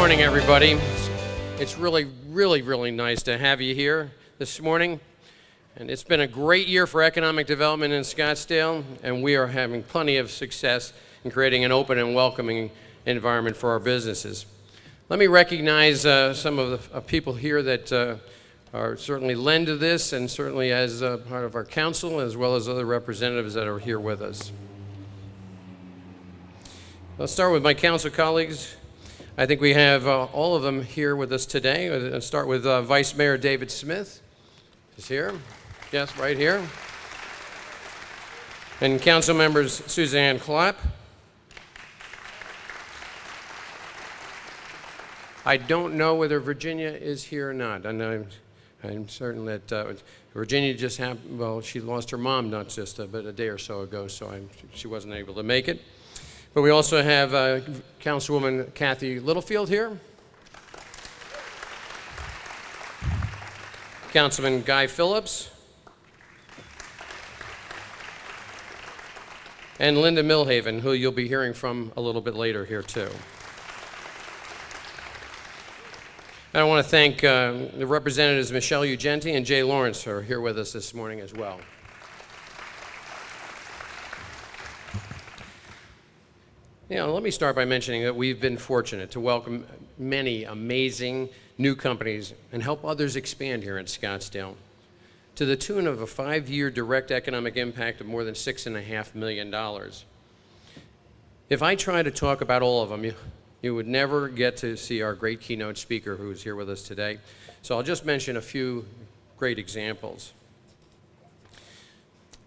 morning, everybody. It's really nice to have you here this morning. And it's been a great year for economic development in Scottsdale, and we are having plenty of success in creating an open and welcoming environment for our businesses. Let me recognize some of the people here that are certainly lend to this, and certainly as part of our council, as well as other representatives that are here with us. Let's start with my council colleagues. I think we have all of them here with us today. Let's start with Vice Mayor David Smith. He's here. Yes, right here. And council members Suzanne Clapp. I don't know whether Virginia is here or not. I'm certain that Virginia just happened, well, she lost her mom not just but a day or so ago, so she wasn't able to make it. But we also have Councilwoman Kathy Littlefield here. Councilman Guy Phillips. And Linda Milhaven, who you'll be hearing from a little bit later here too. And I want to thank the representatives Michelle Ugenti and Jay Lawrence who are here with us this morning as well. Let me start by mentioning that we've been fortunate to welcome many amazing new companies and help others expand here in Scottsdale to the tune of a 5-year direct economic impact of more than $6.5 million. If I try to talk about all of them, you would never get to see our great keynote speaker who's here with us today. So I'll just mention a few great examples.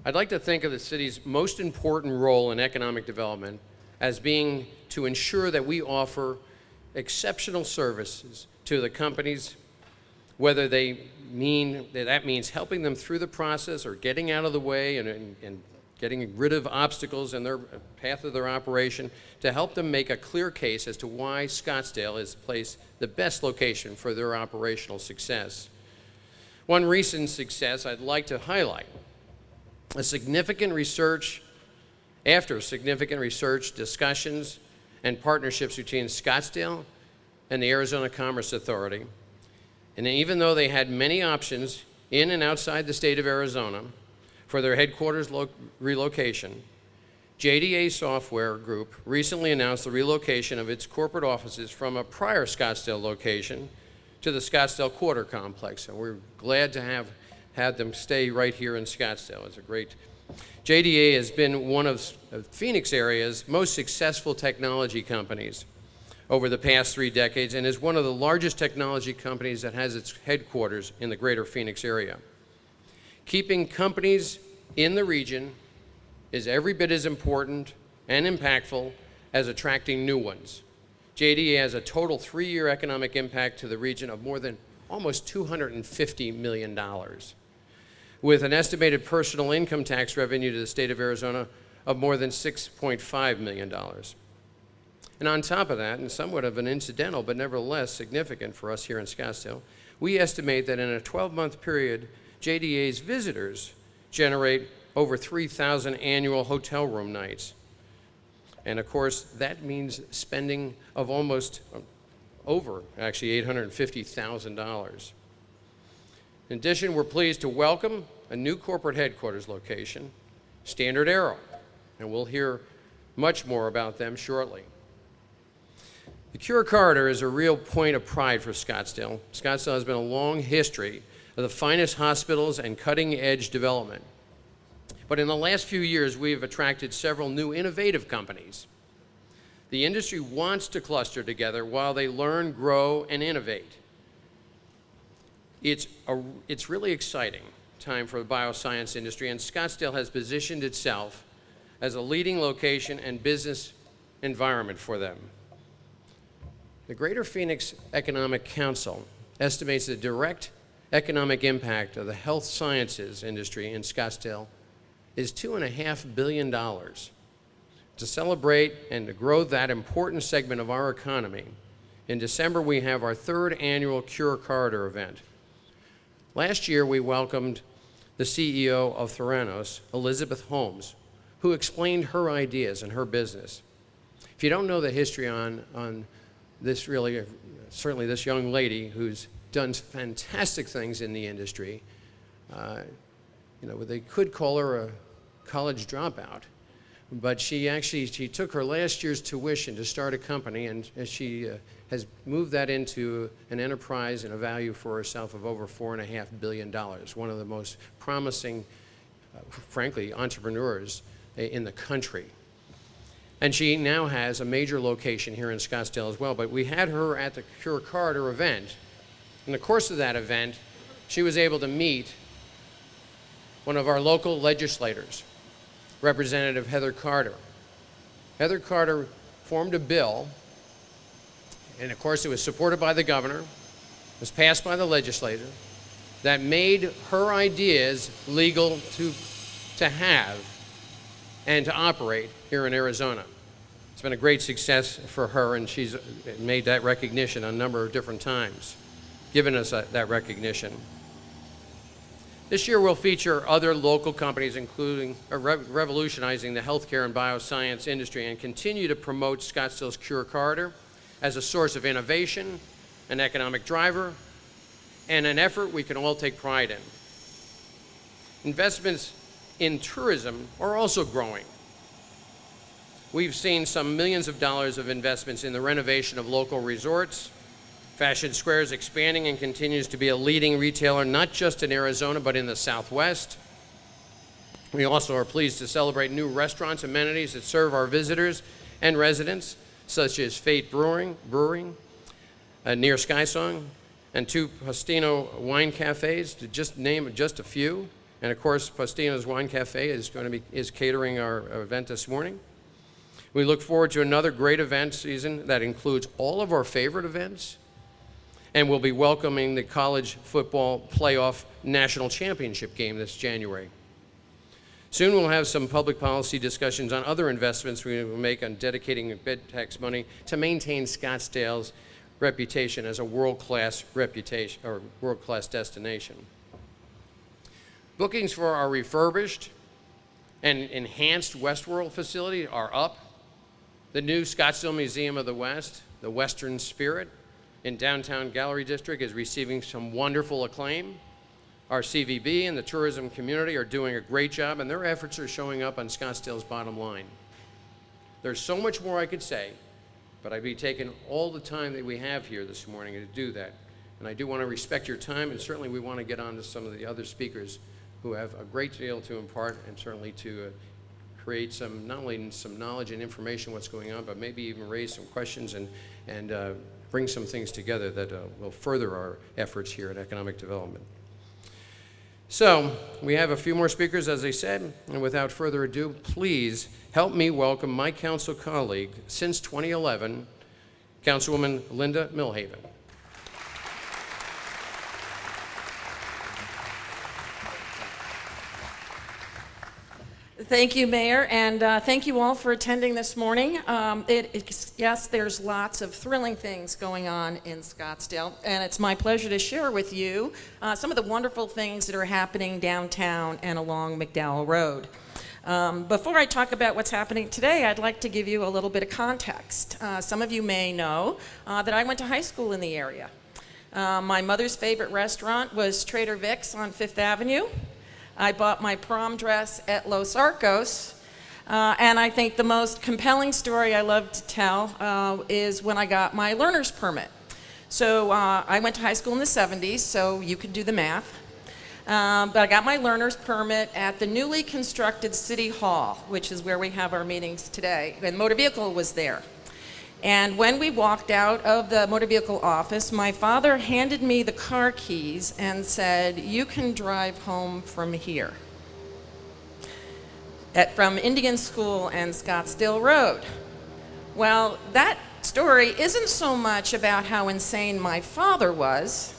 I'd like to think of the city's most important role in economic development as being to ensure that we offer exceptional services to the companies, whether that means helping them through the process or getting out of the way and getting rid of obstacles in their path of their operation, to help them make a clear case as to why Scottsdale is the best location for their operational success. One recent success I'd like to highlight, after significant research, discussions, and partnerships between Scottsdale and the Arizona Commerce Authority. And even though they had many options in and outside the state of Arizona for their headquarters relocation, JDA Software Group recently announced the relocation of its corporate offices from a prior Scottsdale location to the Scottsdale Quarter Complex. And we're glad to have had them stay right here in Scottsdale. It's a great JDA has been one of Phoenix area's most successful technology companies over the past 3 decades and is one of the largest technology companies that has its headquarters in the greater Phoenix area. Keeping companies in the region is every bit as important and impactful as attracting new ones. JDA has a total 3-year economic impact to the region of more than almost $250 million. With an estimated personal income tax revenue to the state of Arizona of more than $6.5 million. And on top of that, and somewhat of an incidental but nevertheless significant for us here in Scottsdale, we estimate that in a 12-month period, JDA's visitors generate over 3,000 annual hotel room nights. And of course, that means spending of over $850,000. In addition, we're pleased to welcome a new corporate headquarters location, StandardAero, and we'll hear much more about them shortly. The Cure Corridor is a real point of pride for Scottsdale. Scottsdale has been a long history of the finest hospitals and cutting-edge development. But in the last few years, we have attracted several new innovative companies. The industry wants to cluster together while they learn, grow, and innovate. It's really exciting time for the bioscience industry, and Scottsdale has positioned itself as a leading location and business environment for them. The Greater Phoenix Economic Council estimates the direct economic impact of the health sciences industry in Scottsdale is $2.5 billion. To celebrate and to grow that important segment of our economy, in December we have our 3rd annual Cure Corridor event. Last year, we welcomed the CEO of Theranos, Elizabeth Holmes, who explained her ideas and her business. If you don't know the history on this really, certainly this young lady who's done fantastic things in the industry. They could call her a college dropout, but she took her last year's tuition to start a company, and she has moved that into an enterprise and a value for herself of over $4.5 billion, one of the most promising, frankly, entrepreneurs in the country. And she now has a major location here in Scottsdale as well, but we had her at the Cure Corridor event. In the course of that event, she was able to meet one of our local legislators, Representative Heather Carter. Heather Carter formed a bill, and of course it was supported by the governor, was passed by the legislature, that made her ideas legal to have and to operate here in Arizona. It's been a great success for her, and she's made that recognition a number of different times, given us that recognition. This year we'll feature other local companies, including revolutionizing the healthcare and bioscience industry, and continue to promote Scottsdale's Cure Corridor as a source of innovation, an economic driver, and an effort we can all take pride in. Investments in tourism are also growing. We've seen some millions of dollars of investments in the renovation of local resorts. Fashion Square is expanding and continues to be a leading retailer, not just in Arizona, but in the Southwest. We also are pleased to celebrate new restaurants, amenities that serve our visitors and residents, such as Fate Brewing near Skysong, and 2 Postino wine cafes, to just name just a few. And of course, Postino's Wine Cafe is catering our event this morning. We look forward to another great event season that includes all of our favorite events, and we'll be welcoming the college football playoff national championship game this January. Soon we'll have some public policy discussions on other investments we will make on dedicating bed tax money to maintain Scottsdale's reputation as a world-class destination. Bookings for our refurbished and enhanced Westworld facility are up. The new Scottsdale Museum of the West, the Western Spirit, in downtown Gallery District is receiving some wonderful acclaim. Our CVB and the tourism community are doing a great job, and their efforts are showing up on Scottsdale's bottom line. There's so much more I could say, but I'd be taking all the time that we have here this morning to do that. And I do want to respect your time, and certainly we want to get on to some of the other speakers who have a great deal to impart, and certainly to create some, not only some knowledge and information what's going on, but maybe even raise some questions and bring some things together that will further our efforts here at economic development. So we have a few more speakers, as I said, and without further ado, please help me welcome my council colleague since 2011, Councilwoman Linda Milhaven. Thank you, Mayor, and thank you all for attending this morning. Yes, there's lots of thrilling things going on in Scottsdale, and it's my pleasure to share with you some of the wonderful things that are happening downtown and along McDowell Road. Before I talk about what's happening today, I'd like to give you a little bit of context. Some of you may know that I went to high school in the area. My mother's favorite restaurant was Trader Vic's on 5th Avenue. I bought my prom dress at Los Arcos, and I think the most compelling story I love to tell is when I got my learner's permit. So I went to high school in the 70s, so you could do the math. But I got my learner's permit at the newly constructed City Hall, which is where we have our meetings today, and motor vehicle was there. And when we walked out of the motor vehicle office, my father handed me the car keys and said, "You can drive home from here." From Indian School and Scottsdale Road. Well, that story isn't so much about how insane my father was,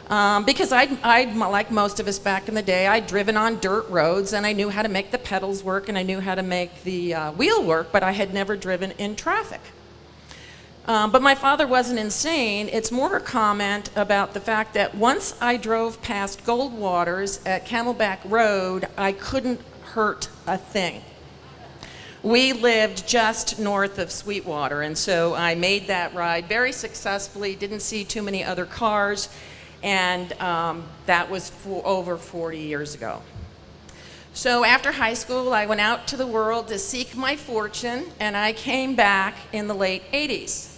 because I'd, like most of us back in the day, I'd driven on dirt roads and I knew how to make the pedals work and I knew how to make the wheel work, but I had never driven in traffic. But my father wasn't insane. It's more a comment about the fact that once I drove past Goldwater's at Camelback Road, I couldn't hurt a thing. We lived just north of Sweetwater, and so I made that ride very successfully, didn't see too many other cars, and that was over 40 years ago. So after high school, I went out to the world to seek my fortune, and I came back in the late 80s.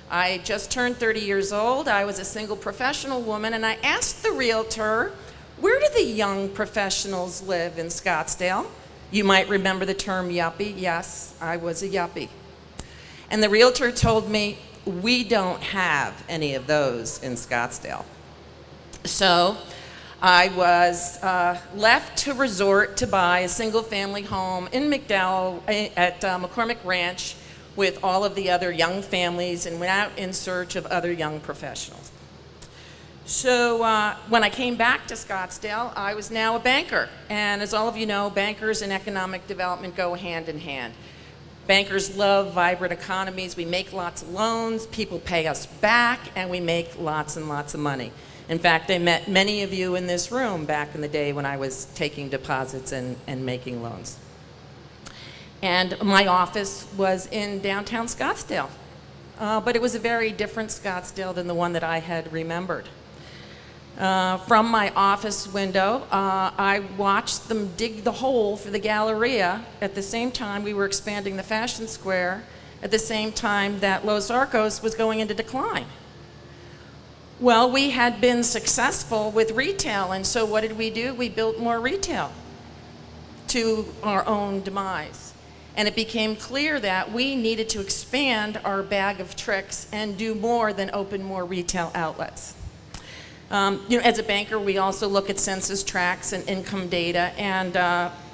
I just turned 30 years old. I was a single professional woman, and I asked the realtor, where do the young professionals live in Scottsdale? You might remember the term yuppie. Yes, I was a yuppie. And the realtor told me, we don't have any of those in Scottsdale. So I was left to resort to buy a single-family home in McDowell at McCormick Ranch with all of the other young families, and went out in search of other young professionals. So when I came back to Scottsdale, I was now a banker. And as all of you know, bankers and economic development go hand in hand. Bankers love vibrant economies. We make lots of loans, people pay us back, and we make lots and lots of money. In fact, I met many of you in this room back in the day when I was taking deposits and making loans. And my office was in downtown Scottsdale. But it was a very different Scottsdale than the one that I had remembered. From my office window, I watched them dig the hole for the Galleria. At the same time, we were expanding the Fashion Square, at the same time that Los Arcos was going into decline. Well, we had been successful with retail, and so what did we do? We built more retail to our own demise. And it became clear that we needed to expand our bag of tricks and do more than open more retail outlets. As a banker, we also look at census tracts and income data, and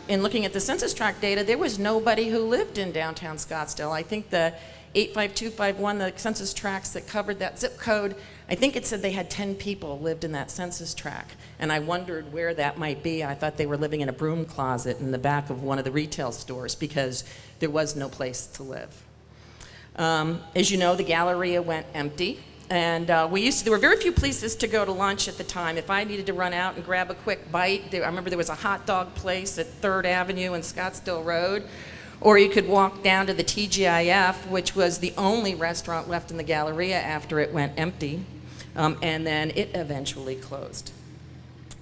in looking at the census tract data, there was nobody who lived in downtown Scottsdale. I think the 85251, the census tracts that covered that zip code, I think it said they had 10 people lived in that census tract, and I wondered where that might be. I thought they were living in a broom closet in the back of one of the retail stores because there was no place to live. As you know, the Galleria went empty. And there were very few places to go to lunch at the time. If I needed to run out and grab a quick bite, I remember there was a hot dog place at 3rd Avenue and Scottsdale Road, or you could walk down to the TGIF, which was the only restaurant left in the Galleria after it went empty, and then it eventually closed.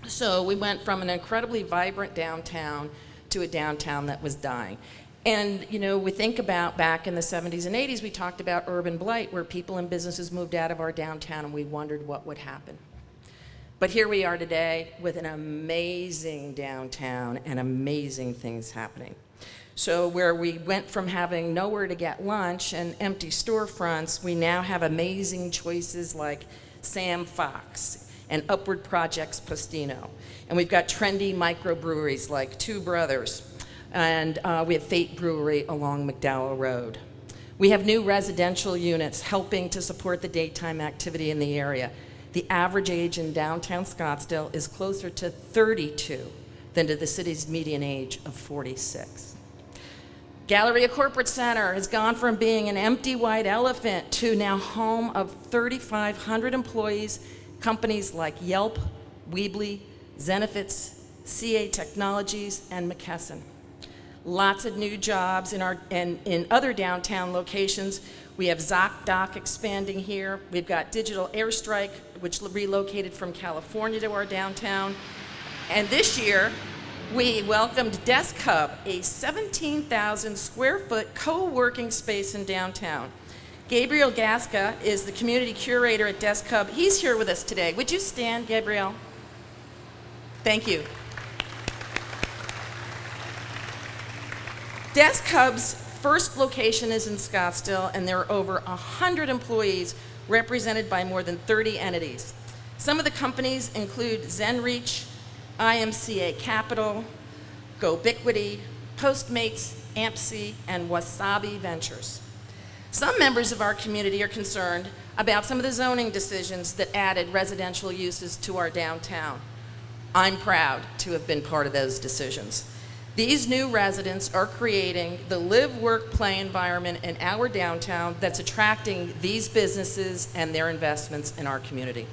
So we went from an incredibly vibrant downtown to a downtown that was dying. And, we think about back in the 70s and 80s, we talked about urban blight, where people and businesses moved out of our downtown, and we wondered what would happen. But here we are today with an amazing downtown and amazing things happening. So where we went from having nowhere to get lunch and empty storefronts, we now have amazing choices like Sam Fox and Upward Projects Postino. And we've got trendy microbreweries like Two Brothers. And we have Fate Brewery along McDowell Road. We have new residential units helping to support the daytime activity in the area. The average age in downtown Scottsdale is closer to 32 than to the city's median age of 46. Galleria Corporate Center has gone from being an empty white elephant to now home of 3,500 employees, companies like Yelp, Weebly, Zenefits, CA Technologies, and McKesson. Lots of new jobs in other downtown locations. We have ZocDoc expanding here. We've got Digital Airstrike, which relocated from California to our downtown. And this year, we welcomed Desk Hub, a 17,000 square foot co-working space in downtown. Gabriel Gasca is the community curator at Desk Hub. He's here with us today. Would you stand, Gabriel? Thank you. Desk Hub's first location is in Scottsdale, and there are over 100 employees represented by more than 30 entities. Some of the companies include ZenReach, IMCA Capital, GoBiquity, Postmates, AmpC, and Wasabi Ventures. Some members of our community are concerned about some of the zoning decisions that added residential uses to our downtown. I'm proud to have been part of those decisions. These new residents are creating the live, work, play environment in our downtown that's attracting these businesses and their investments in our community.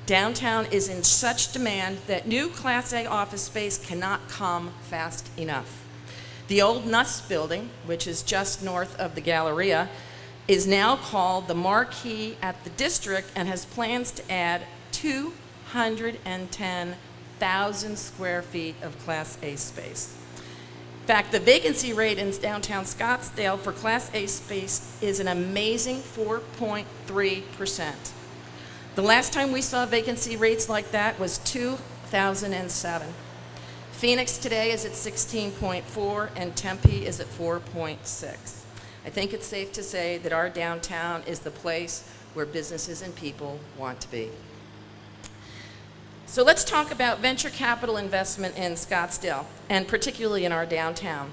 Downtown is in such demand that new Class A office space cannot come fast enough. The old Nuss building, which is just north of the Galleria, is now called the Marquee at the District and has plans to add 210,000 square feet of Class A space. In fact, the vacancy rate in downtown Scottsdale for Class A space is an amazing 4.3%. The last time we saw vacancy rates like that was 2007. Phoenix today is at 16.4 and Tempe is at 4.6. I think it's safe to say that our downtown is the place where businesses and people want to be. So let's talk about venture capital investment in Scottsdale, and particularly in our downtown.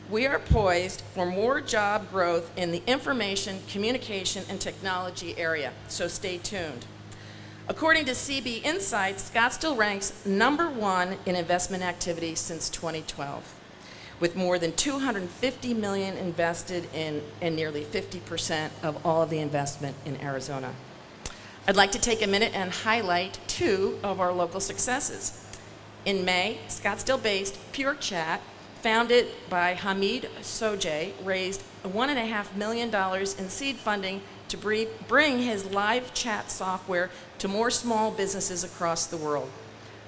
We are poised for more job growth in the information, communication, and technology area, so stay tuned. According to CB Insights, Scottsdale ranks #1 in investment activity since 2012. With more than $250 million invested in nearly 50% of all of the investment in Arizona. I'd like to take a minute and highlight 2 of our local successes. In May, Scottsdale-based Pure Chat, founded by Hamid Sojay, raised $1.5 million in seed funding to bring his live chat software to more small businesses across the world.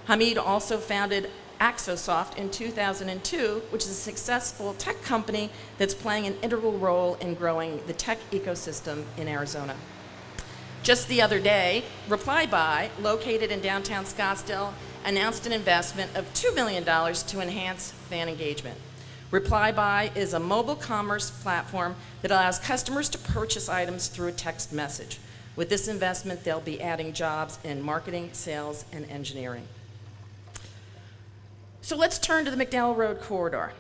Hamid also founded Axosoft in 2002, which is a successful tech company that's playing an integral role in growing the tech ecosystem in Arizona. Just the other day, ReplyBuy, located in downtown Scottsdale, announced an investment of $2 million to enhance fan engagement. ReplyBuy is a mobile commerce platform that allows customers to purchase items through a text message. With this investment, they'll be adding jobs in marketing, sales, and engineering. So let's turn to the McDowell Road corridor.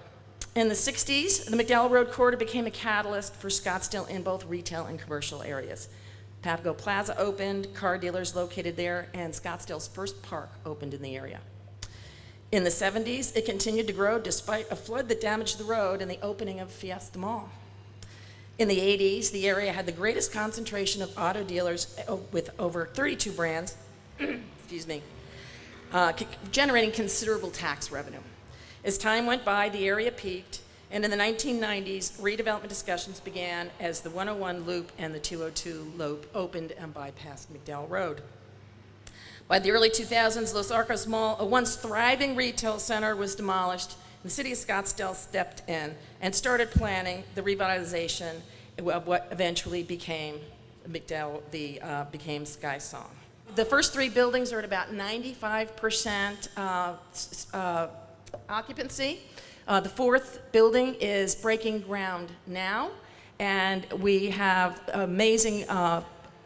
In the 60s, the McDowell Road corridor became a catalyst for Scottsdale in both retail and commercial areas. Papago Plaza opened, car dealers located there, and Scottsdale's first park opened in the area. In the 70s, it continued to grow despite a flood that damaged the road and the opening of Fiesta Mall. In the 80s, the area had the greatest concentration of auto dealers with over 32 brands, excuse me, generating considerable tax revenue. As time went by, the area peaked, and in the 1990s, redevelopment discussions began as the 101 Loop and the 202 Loop opened and bypassed McDowell Road. By the early 2000s, Los Arcos Mall, a once thriving retail center, was demolished, and the city of Scottsdale stepped in and started planning the revitalization of what eventually became became Sky Song. The first 3 buildings are at about 95% occupancy. The 4th building is breaking ground now, and we have amazing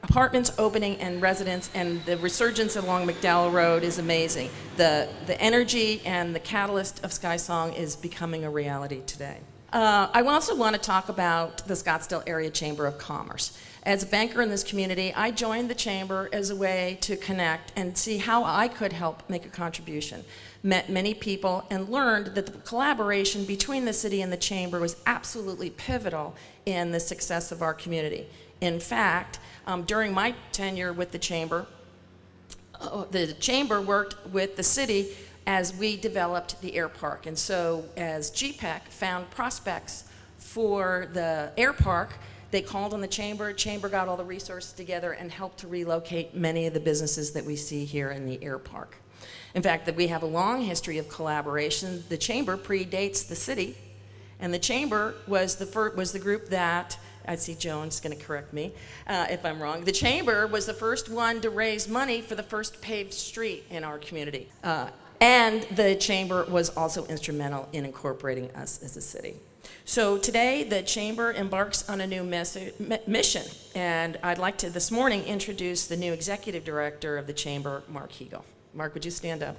apartments opening and residents, and the resurgence along McDowell Road is amazing. The energy and the catalyst of Sky Song is becoming a reality today. I also want to talk about the Scottsdale Area Chamber of Commerce. As a banker in this community, I joined the chamber as a way to connect and see how I could help make a contribution. Met many people and learned that the collaboration between the city and the chamber was absolutely pivotal in the success of our community. In fact, during my tenure with the chamber worked with the city as we developed the air park. And so as GPEC found prospects for the air park, they called on the chamber got all the resources together and helped to relocate many of the businesses that we see here in the air park. In fact, that we have a long history of collaboration. The chamber predates the city, and the chamber was the group that, I see Joan's going to correct me if I'm wrong. The chamber was the first one to raise money for the first paved street in our community. And the chamber was also instrumental in incorporating us as a city. So today, the chamber embarks on a new mission, and I'd like to this morning introduce the new executive director of the chamber, Mark Hegel. Mark, would you stand up?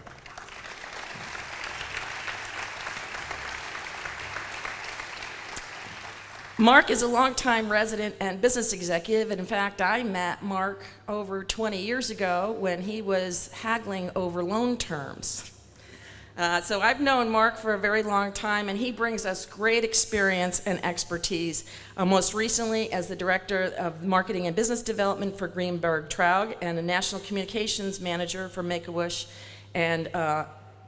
Mark is a longtime resident and business executive, and in fact, I met Mark over 20 years ago when he was haggling over loan terms. So I've known Mark for a very long time, and he brings us great experience and expertise, most recently as the Director of Marketing and Business Development for Greenberg Traug and a National Communications Manager for Make-A-Wish and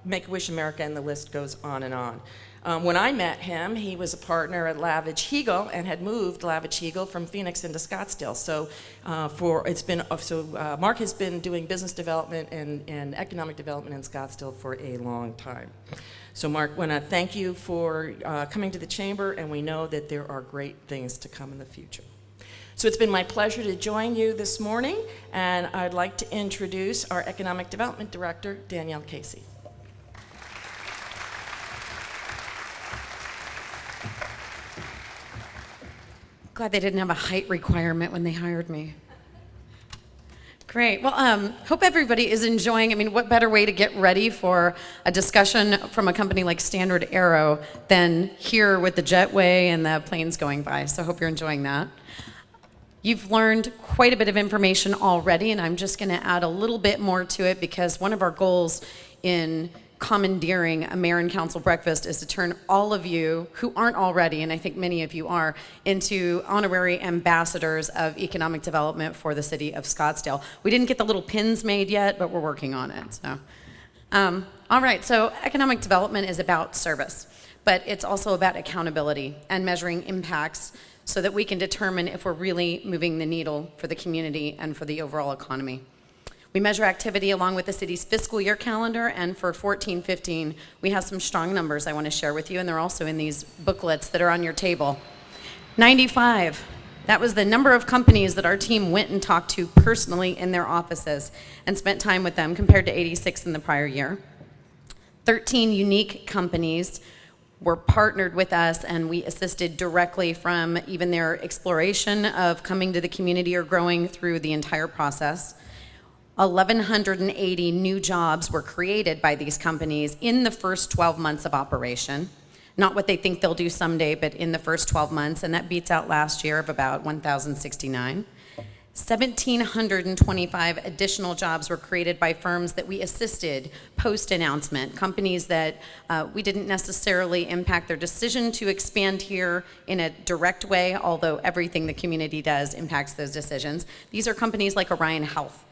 Make-A-Wish America, and the list goes on and on. When I met him, he was a partner at Lavage Eagle and had moved Lavage Eagle from Phoenix into Scottsdale. So, Mark has been doing business development and economic development in Scottsdale for a long time. So, Mark, I want to thank you for coming to the chamber, and we know that there are great things to come in the future. So it's been my pleasure to join you this morning, and I'd like to introduce our Economic Development Director, Danielle Casey. Glad they didn't have a height requirement when they hired me. Great. Well, hope everybody is enjoying. I mean, what better way to get ready for a discussion from a company like StandardAero than here with the jetway and the planes going by. So I hope you're enjoying that. You've learned quite a bit of information already, and I'm just going to add a little bit more to it because one of our goals in commandeering a Mayor and Council breakfast is to turn all of you who aren't already, and I think many of you are, into honorary ambassadors of economic development for the city of Scottsdale. We didn't get the little pins made yet, but we're working on it. So, all right, so economic development is about service, but it's also about accountability and measuring impacts so that we can determine if we're really moving the needle for the community and for the overall economy. We measure activity along with the city's fiscal year calendar, and for 14-15, we have some strong numbers I want to share with you, and they're also in these booklets that are on your table. 95, that was the number of companies that our team went and talked to personally in their offices and spent time with them, compared to 86 in the prior year. 13 unique companies were partnered with us, and we assisted directly from even their exploration of coming to the community or growing through the entire process. 1,180 new jobs were created by these companies in the first 12 months of operation. Not what they think they'll do someday, but in the first 12 months, and that beats out last year of about 1,069. 1,725 additional jobs were created by firms that we assisted post-announcement, companies that we didn't necessarily impact their decision to expand here in a direct way, although everything the community does impacts those decisions. These are companies like Orion Health,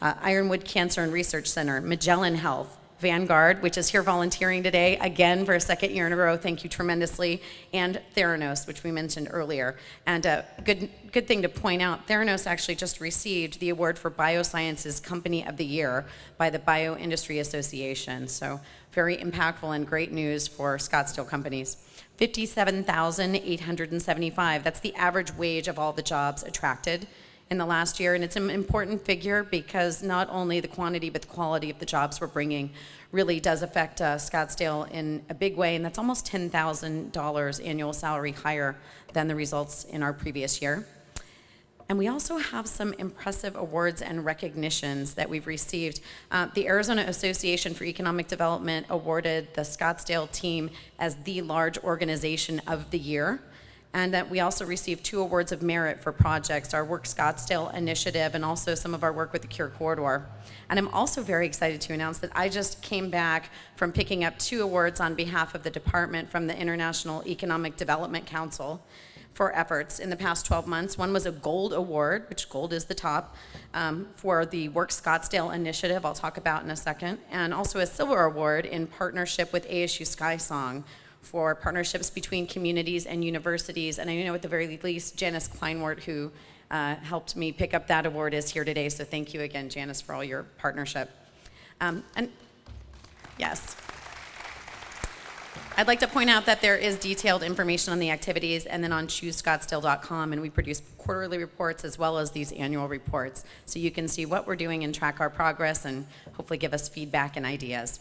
Ironwood Cancer and Research Center, Magellan Health, Vanguard, which is here volunteering today, again for a second year in a row, thank you tremendously, and Theranos, which we mentioned earlier. And a good thing to point out, Theranos actually just received the award for Biosciences Company of the Year by the Bioindustry Association, so very impactful and great news for Scottsdale companies. 57,875, that's the average wage of all the jobs attracted in the last year, and it's an important figure because not only the quantity but the quality of the jobs we're bringing really does affect Scottsdale in a big way, and that's almost $10,000 annual salary higher than the results in our previous year. And we also have some impressive awards and recognitions that we've received. The Arizona Association for Economic Development awarded the Scottsdale team as the large organization of the year. And that we also received 2 awards of merit for projects, our Work Scottsdale initiative and also some of our work with the Cure Corridor. And I'm also very excited to announce that I just came back from picking up 2 awards on behalf of the department from the International Economic Development Council for efforts in the past 12 months. One was a gold award, which gold is the top, for the Work Scottsdale initiative, I'll talk about in a second, and also a silver award in partnership with ASU SkySong, for partnerships between communities and universities. And I know at the very least, Janice Kleinwort, who helped me pick up that award, is here today. So thank you again, Janice, for all your partnership. And yes. I'd like to point out that there is detailed information on the activities and then on choosescottsdale.com, and we produce quarterly reports as well as these annual reports. So you can see what we're doing and track our progress and hopefully give us feedback and ideas.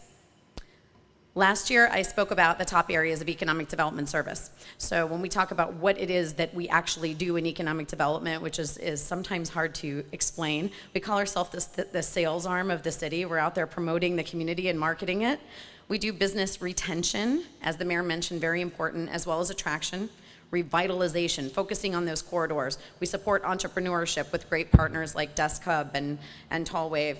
Last year, I spoke about the top areas of economic development service. So when we talk about what it is that we actually do in economic development, which is sometimes hard to explain, we call ourselves the sales arm of the city. We're out there promoting the community and marketing it. We do business retention, as the mayor mentioned, very important, as well as attraction. Revitalization, focusing on those corridors. We support entrepreneurship with great partners like Desk Hub and Tall Wave.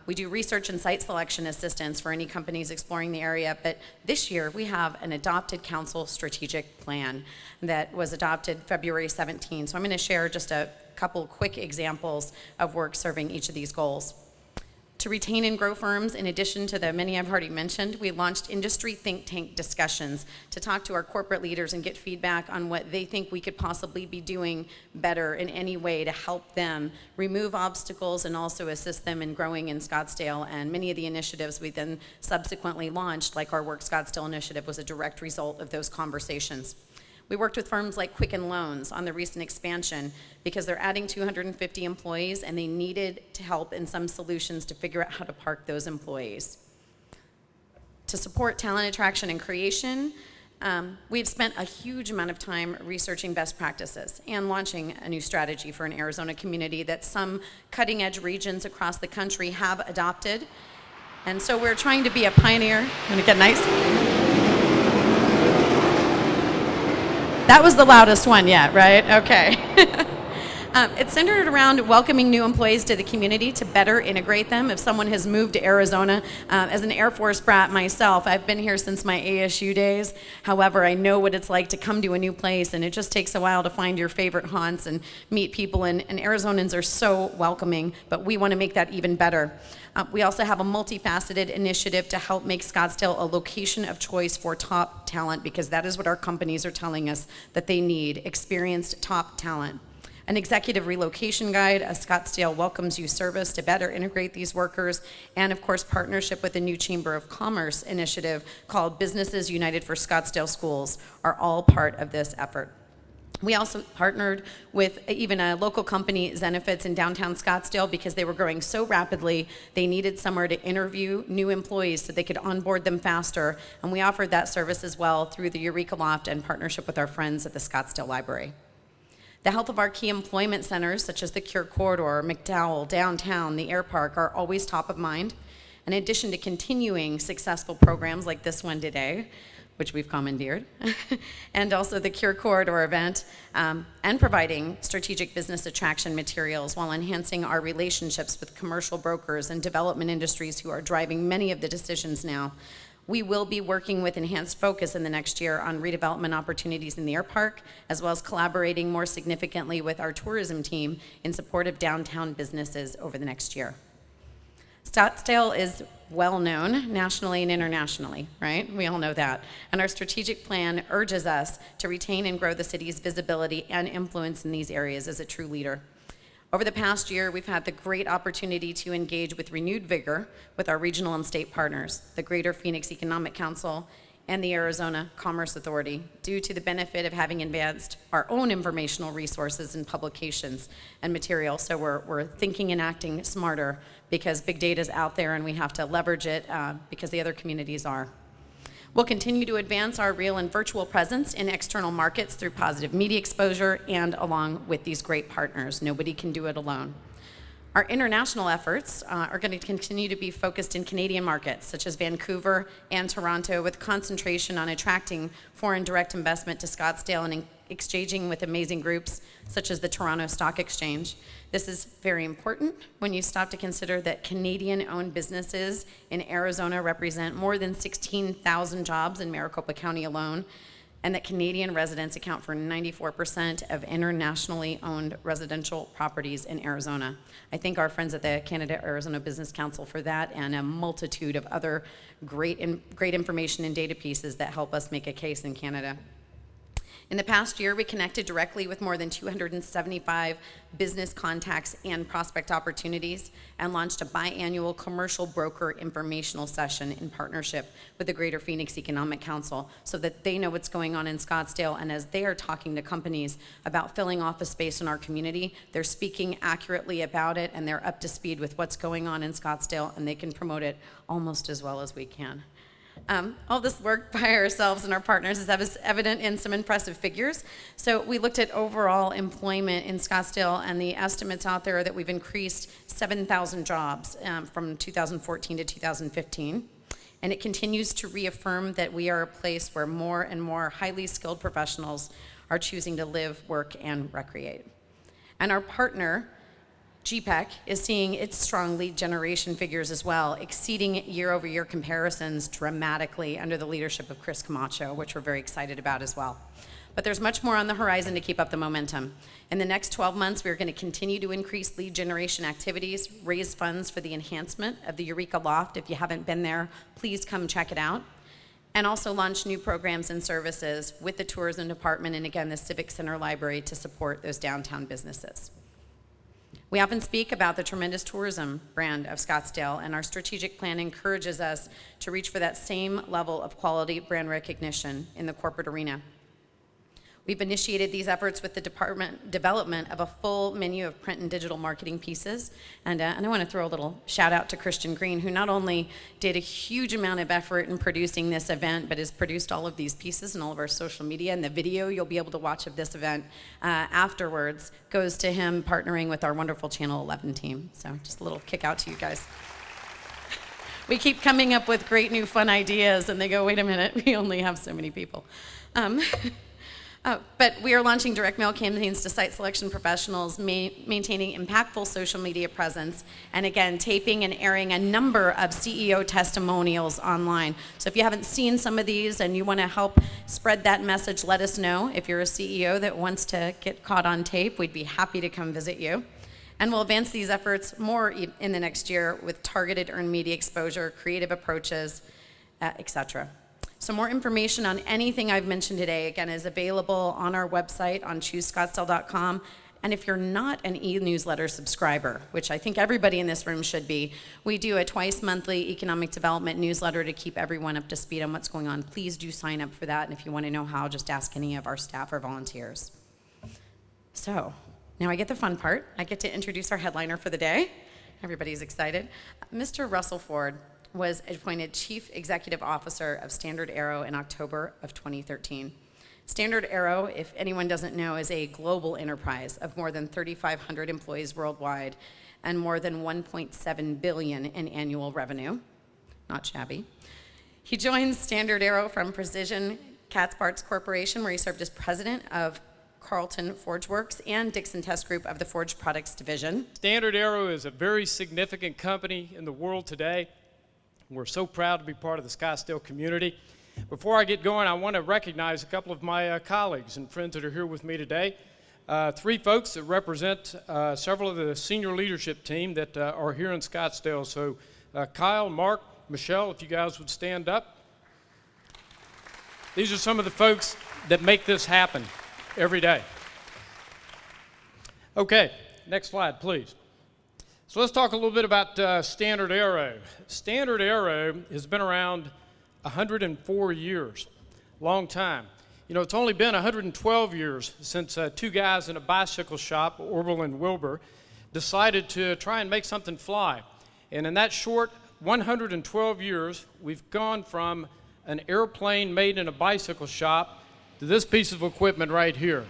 We do research and site selection assistance for any companies exploring the area, but this year we have an adopted council strategic plan that was adopted February 17. So I'm going to share just a couple quick examples of work serving each of these goals. To retain and grow firms, in addition to the many I've already mentioned, we launched industry think tank discussions to talk to our corporate leaders and get feedback on what they think we could possibly be doing better in any way to help them remove obstacles and also assist them in growing in Scottsdale. And many of the initiatives we then subsequently launched, like our Work Scottsdale initiative, was a direct result of those conversations. We worked with firms like Quicken Loans on the recent expansion because they're adding 250 employees and they needed to help in some solutions to figure out how to park those employees. To support talent attraction and creation, we've spent a huge amount of time researching best practices and launching a new strategy for an Arizona community that some cutting-edge regions across the country have adopted. And so we're trying to be a pioneer. Want to get nice? That was the loudest one yet, right? Okay. It's centered around welcoming new employees to the community to better integrate them. If someone has moved to Arizona, as an Air Force brat myself, I've been here since my ASU days. However, I know what it's like to come to a new place, and it just takes a while to find your favorite haunts and meet people, and Arizonans are so welcoming, but we want to make that even better. We also have a multifaceted initiative to help make Scottsdale a location of choice for top talent, because that is what our companies are telling us that they need, experienced top talent. An executive relocation guide, a Scottsdale Welcomes You service to better integrate these workers, and of course partnership with a new Chamber of Commerce initiative called Businesses United for Scottsdale Schools are all part of this effort. We also partnered with even a local company, Zenefits, in downtown Scottsdale, because they were growing so rapidly, they needed somewhere to interview new employees so they could onboard them faster, and we offered that service as well through the Eureka Loft and partnership with our friends at the Scottsdale Library. The health of our key employment centers, such as the Cure Corridor, McDowell, downtown, the Air Park, are always top of mind. In addition to continuing successful programs like this one today, which we've commandeered, and also the Cure Corridor event, and providing strategic business attraction materials while enhancing our relationships with commercial brokers and development industries who are driving many of the decisions now. We will be working with enhanced focus in the next year on redevelopment opportunities in the Air Park, as well as collaborating more significantly with our tourism team in support of downtown businesses over the next year. Scottsdale is well known nationally and internationally, right? We all know that. And our strategic plan urges us to retain and grow the city's visibility and influence in these areas as a true leader. Over the past year, we've had the great opportunity to engage with renewed vigor with our regional and state partners, the Greater Phoenix Economic Council and the Arizona Commerce Authority, due to the benefit of having advanced our own informational resources and publications and material. So we're thinking and acting smarter because big data is out there and we have to leverage it because the other communities are. We'll continue to advance our real and virtual presence in external markets through positive media exposure and along with these great partners. Nobody can do it alone. Our international efforts are going to continue to be focused in Canadian markets, such as Vancouver and Toronto, with concentration on attracting foreign direct investment to Scottsdale and exchanging with amazing groups, such as the Toronto Stock Exchange. This is very important when you stop to consider that Canadian-owned businesses in Arizona represent more than 16,000 jobs in Maricopa County alone, and that Canadian residents account for 94% of internationally owned residential properties in Arizona. I thank our friends at the Canada-Arizona Business Council for that and a multitude of other great information and data pieces that help us make a case in Canada. In the past year, we connected directly with more than 275 business contacts and prospect opportunities and launched a biannual commercial broker informational session in partnership with the Greater Phoenix Economic Council so that they know what's going on in Scottsdale, and as they are talking to companies about filling office space in our community, they're speaking accurately about it and they're up to speed with what's going on in Scottsdale, and they can promote it almost as well as we can. All this work by ourselves and our partners is evident in some impressive figures. So we looked at overall employment in Scottsdale, and the estimates out there that we've increased 7,000 jobs from 2014 to 2015. And it continues to reaffirm that we are a place where more and more highly skilled professionals are choosing to live, work, and recreate. And our partner, GPEC, is seeing its strong lead generation figures as well, exceeding year-over-year comparisons dramatically under the leadership of Chris Camacho, which we're very excited about as well. But there's much more on the horizon to keep up the momentum. In the next 12 months, we're going to continue to increase lead generation activities, raise funds for the enhancement of the Eureka Loft. If you haven't been there, please come check it out. And also launch new programs and services with the tourism department and, again, the Civic Center Library to support those downtown businesses. We often speak about the tremendous tourism brand of Scottsdale, and our strategic plan encourages us to reach for that same level of quality brand recognition in the corporate arena. We've initiated these efforts with the development of a full menu of print and digital marketing pieces. And I want to throw a little shout out to Christian Green, who not only did a huge amount of effort in producing this event, but has produced all of these pieces and all of our social media. And the video you'll be able to watch of this event afterwards goes to him partnering with our wonderful Channel 11 team. So just a little kick out to you guys. We keep coming up with great new fun ideas, and they go, wait a minute, we only have so many people. But we are launching direct mail campaigns to site selection professionals, maintaining impactful social media presence, and again, taping and airing a number of CEO testimonials online. So if you haven't seen some of these and you want to help spread that message, let us know. If you're a CEO that wants to get caught on tape, we'd be happy to come visit you. And we'll advance these efforts more in the next year with targeted earned media exposure, creative approaches, etc. So more information on anything I've mentioned today, again, is available on our website on choosescottsdale.com. And if you're not an e-newsletter subscriber, which I think everybody in this room should be, we do a twice monthly economic development newsletter to keep everyone up to speed on what's going on. Please do sign up for that. And if you want to know how, just ask any of our staff or volunteers. So now I get the fun part. I get to introduce our headliner for the day. Everybody's excited. Mr. Russell Ford was appointed Chief Executive Officer of StandardAero in October of 2013. StandardAero, if anyone doesn't know, is a global enterprise of more than 3,500 employees worldwide and more than $1.7 billion in annual revenue. Not shabby. He joined StandardAero from Precision Catsparts Corporation, where he served as president of Carlton Forge Works and Dixon Test Group of the Forged Products Division. StandardAero is a very significant company in the world today. We're so proud to be part of the Scottsdale community. Before I get going, I want to recognize a couple of my colleagues and friends that are here with me today. Three folks that represent several of the senior leadership team that are here in Scottsdale. So Kyle, Mark, Michelle, if you guys would stand up. These are some of the folks that make this happen every day. Okay, next slide, please. So let's talk a little bit about StandardAero. StandardAero has been around 104 years, long time. You know, it's only been 112 years since two guys in a bicycle shop, Orville and Wilbur, decided to try and make something fly. And in that short 112 years, we've gone from an airplane made in a bicycle shop to this piece of equipment right here.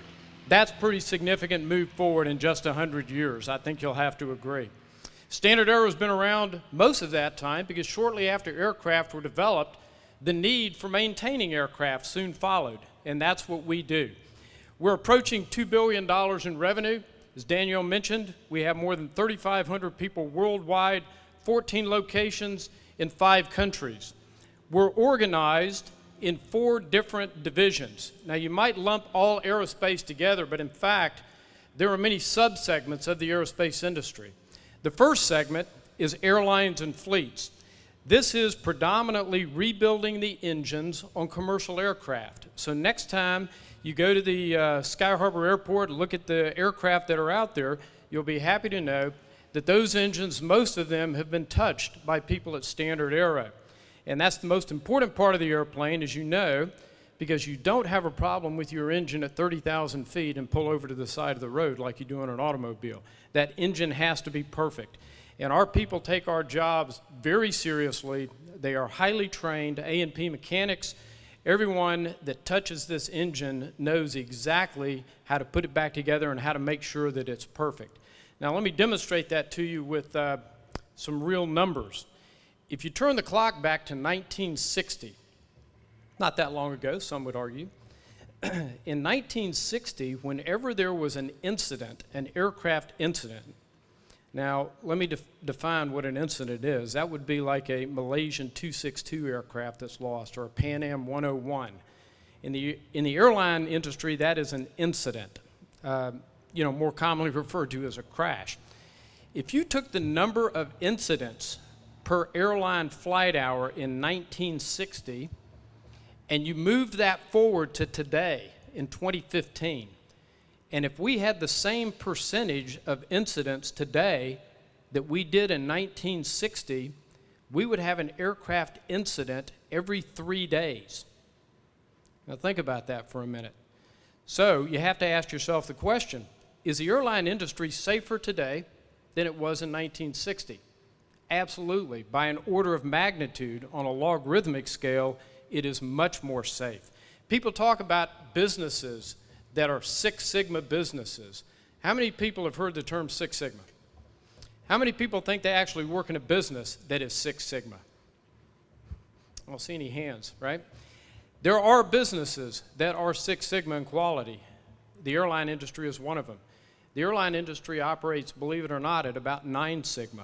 That's pretty significant move forward in just 100 years. I think you'll have to agree. StandardAero has been around most of that time because shortly after aircraft were developed, the need for maintaining aircraft soon followed, and that's what we do. We're approaching $2 billion in revenue. As Danielle mentioned, we have more than 3,500 people worldwide, 14 locations in 5 countries. We're organized in 4 different divisions. Now, you might lump all aerospace together, but in fact, there are many subsegments of the aerospace industry. The first segment is airlines and fleets. This is predominantly rebuilding the engines on commercial aircraft. So next time you go to the Sky Harbor Airport and look at the aircraft that are out there, you'll be happy to know that those engines, most of them have been touched by people at StandardAero. And that's the most important part of the airplane, as you know, because you don't have a problem with your engine at 30,000 feet and pull over to the side of the road like you do in an automobile. That engine has to be perfect. And our people take our jobs very seriously. They are highly trained A&P mechanics. Everyone that touches this engine knows exactly how to put it back together and how to make sure that it's perfect. Now let me demonstrate that to you with some real numbers. If you turn the clock back to 1960, not that long ago, some would argue, in 1960, whenever there was an incident, an aircraft incident, now let me define what an incident is. That would be like a Malaysian 262 aircraft that's lost or a Pan Am 101. In the airline industry, that is an incident, more commonly referred to as a crash. If you took the number of incidents per airline flight hour in 1960 and you moved that forward to today in 2015, and if we had the same percentage of incidents today that we did in 1960, we would have an aircraft incident every 3 days. Now think about that for a minute. So you have to ask yourself the question, is the airline industry safer today than it was in 1960? Absolutely. By an order of magnitude, on a logarithmic scale, it is much more safe. People talk about businesses that are Six Sigma businesses. How many people have heard the term Six Sigma? How many people think they actually work in a business that is Six Sigma? I don't see any hands, right? There are businesses that are Six Sigma in quality. The airline industry is one of them. The airline industry operates, believe it or not, at about 9 Sigma.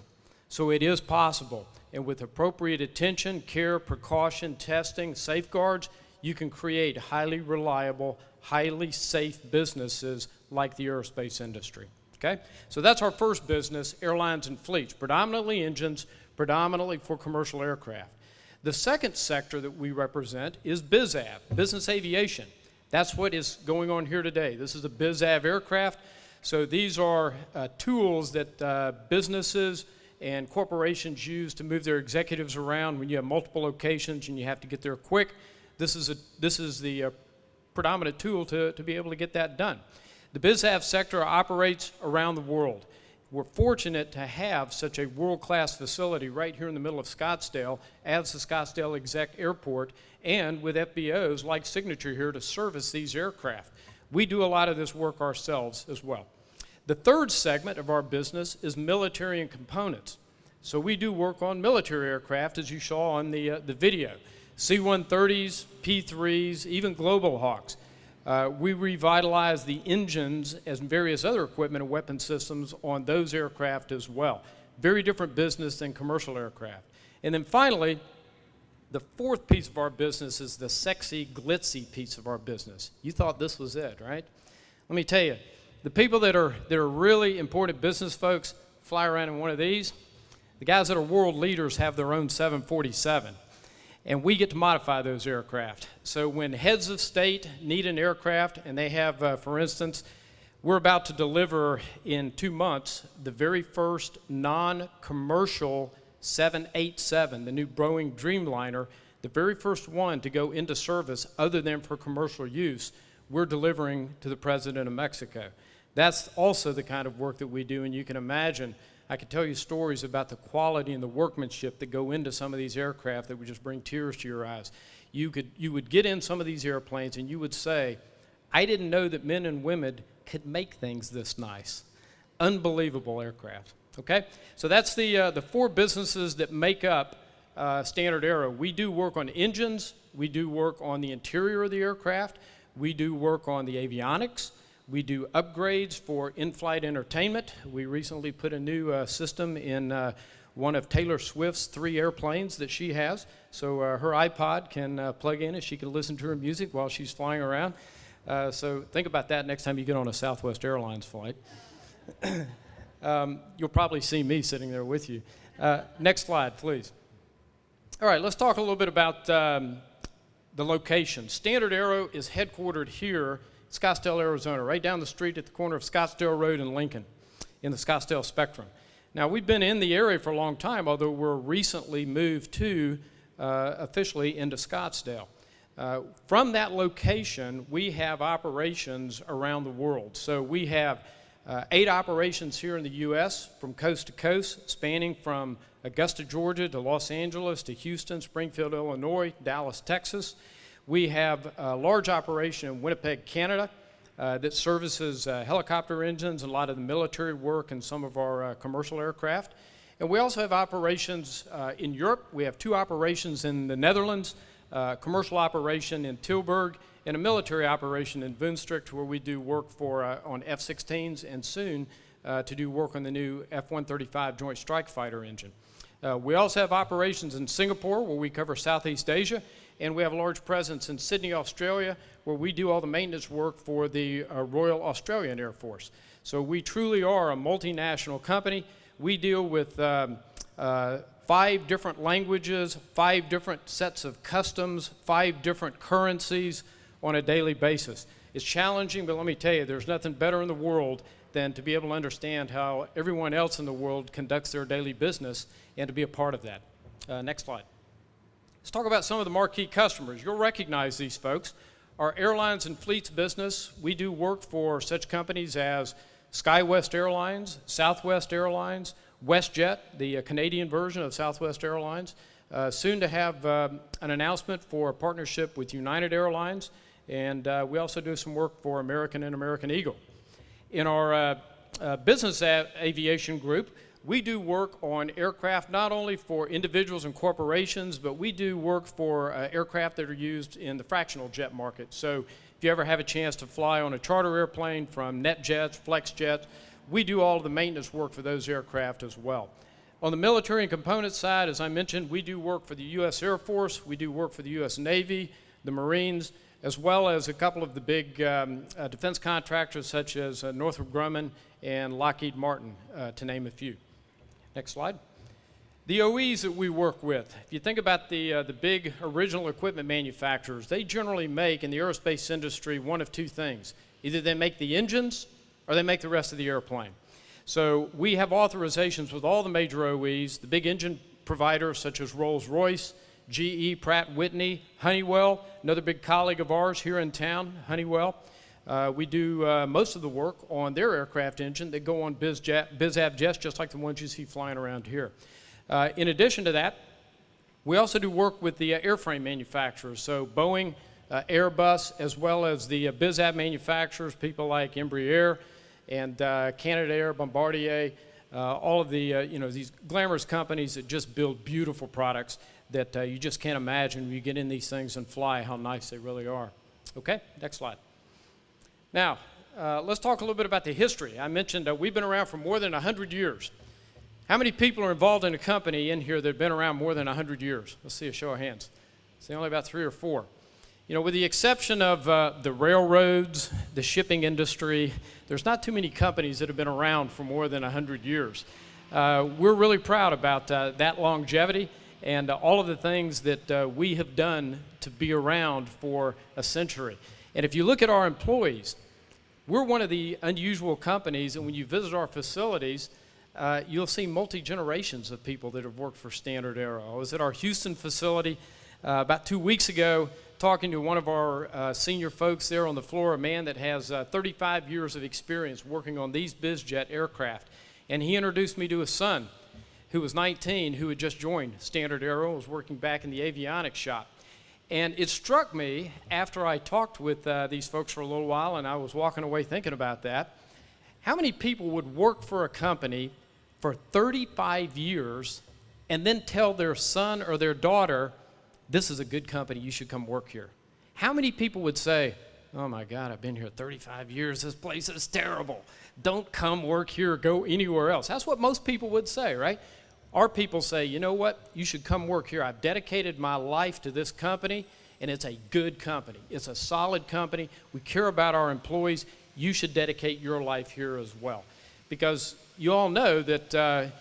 So it is possible. And with appropriate attention, care, precaution, testing, safeguards, you can create highly reliable, highly safe businesses like the aerospace industry. Okay? So that's our first business, airlines and fleets, predominantly engines, predominantly for commercial aircraft. The second sector that we represent is BizAv, business aviation. That's what is going on here today. This is a BizAv aircraft. So these are tools that businesses and corporations use to move their executives around when you have multiple locations and you have to get there quick. This is the predominant tool to be able to get that done. The BizAv sector operates around the world. We're fortunate to have such a world-class facility right here in the middle of Scottsdale as the Scottsdale Exec Airport, and with FBOs like Signature here to service these aircraft. We do a lot of this work ourselves as well. The third segment of our business is military and components. So we do work on military aircraft, as you saw on the video. C-130s, P-3s, even Global Hawks. We revitalize the engines and various other equipment and weapon systems on those aircraft as well. Very different business than commercial aircraft. And then finally, the fourth piece of our business is the sexy, glitzy piece of our business. You thought this was it, right? Let me tell you, the people that are really important business folks fly around in one of these. The guys that are world leaders have their own 747. And we get to modify those aircraft. So when heads of state need an aircraft, and they have, for instance, we're about to deliver in 2 months the very first non-commercial 787, the new Boeing Dreamliner, the very first one to go into service other than for commercial use, we're delivering to the President of Mexico. That's also the kind of work that we do, and you can imagine, I could tell you stories about the quality and the workmanship that go into some of these aircraft that would just bring tears to your eyes. You would get in some of these airplanes and you would say, I didn't know that men and women could make things this nice. Unbelievable aircraft, okay? So that's the four businesses that make up StandardAero. We do work on engines, we do work on the interior of the aircraft, we do work on the avionics, we do upgrades for in-flight entertainment. We recently put a new system in one of Taylor Swift's 3 airplanes that she has. So her iPod can plug in and she can listen to her music while she's flying around. So think about that next time you get on a Southwest Airlines flight. You'll probably see me sitting there with you. Next slide, please. All right, let's talk a little bit about the location. StandardAero is headquartered here, Scottsdale, Arizona, right down the street at the corner of Scottsdale Road and Lincoln in the Scottsdale Spectrum. Now, we've been in the area for a long time, although we're recently moved to officially into Scottsdale. From that location, we have operations around the world. So we have 8 operations here in the U.S. from coast to coast, spanning from Augusta, Georgia to Los Angeles to Houston, Springfield, Illinois, Dallas, Texas. We have a large operation in Winnipeg, Canada, that services helicopter engines and a lot of the military work and some of our commercial aircraft. And we also have operations in Europe. We have 2 operations in the Netherlands, commercial operation in Tilburg, and a military operation in Woensdrecht, where we do work for on F-16s and soon to do work on the new F-135 Joint Strike Fighter engine. We also have operations in Singapore, where we cover Southeast Asia, and we have a large presence in Sydney, Australia, where we do all the maintenance work for the Royal Australian Air Force. So we truly are a multinational company. We deal with 5 different languages, 5 different sets of customs, 5 different currencies on a daily basis. It's challenging, but let me tell you, there's nothing better in the world than to be able to understand how everyone else in the world conducts their daily business and to be a part of that. Next slide. Let's talk about some of the marquee customers. You'll recognize these folks. Our airlines and fleets business, we do work for such companies as SkyWest Airlines, Southwest Airlines, WestJet, the Canadian version of Southwest Airlines. Soon to have an announcement for a partnership with United Airlines, and we also do some work for American and American Eagle. In our business aviation group, we do work on aircraft not only for individuals and corporations, but we do work for aircraft that are used in the fractional jet market. So if you ever have a chance to fly on a charter airplane from NetJets, FlexJets, we do all of the maintenance work for those aircraft as well. On the military and component side, as I mentioned, we do work for the U.S. Air Force, we do work for the U.S. Navy, the Marines, as well as a couple of the big defense contractors such as Northrop Grumman and Lockheed Martin, to name a few. Next slide. The OEs that we work with, if you think about the big original equipment manufacturers, they generally make in the aerospace industry one of 2 things. Either they make the engines or they make the rest of the airplane. So we have authorizations with all the major OEs, the big engine providers such as Rolls-Royce, GE, Pratt & Whitney, Honeywell, another big colleague of ours here in town, Honeywell. We do most of the work on their aircraft engine that go on biz av jets, just like the ones you see flying around here. In addition to that, we also do work with the airframe manufacturers, so Boeing, Airbus, as well as the biz av manufacturers, people like Embraer and Canadair, Bombardier, all of the these glamorous companies that just build beautiful products that you just can't imagine when you get in these things and fly how nice they really are. Okay, next slide. Now, let's talk a little bit about the history. I mentioned we've been around for more than 100 years. How many people are involved in a company in here that have been around more than 100 years? Let's see a show of hands. See, only about 3 or 4. You know, with the exception of the railroads, the shipping industry, there's not too many companies that have been around for more than 100 years. We're really proud about that longevity and all of the things that we have done to be around for a century. And if you look at our employees, we're one of the unusual companies, and when you visit our facilities, you'll see multi-generations of people that have worked for StandardAero. I was at our Houston facility about 2 weeks ago talking to one of our senior folks there on the floor, a man that has 35 years of experience working on these bizjet aircraft. And he introduced me to his son, who was 19, who had just joined StandardAero, was working back in the avionics shop. And it struck me after I talked with these folks for a little while, and I was walking away thinking about that, how many people would work for a company for 35 years and then tell their son or their daughter, this is a good company, you should come work here? How many people would say, oh my God, I've been here 35 years, this place is terrible. Don't come work here, go anywhere else. That's what most people would say, right? Our people say, you know what, you should come work here. I've dedicated my life to this company, and it's a good company. It's a solid company. We care about our employees. You should dedicate your life here as well. Because you all know that the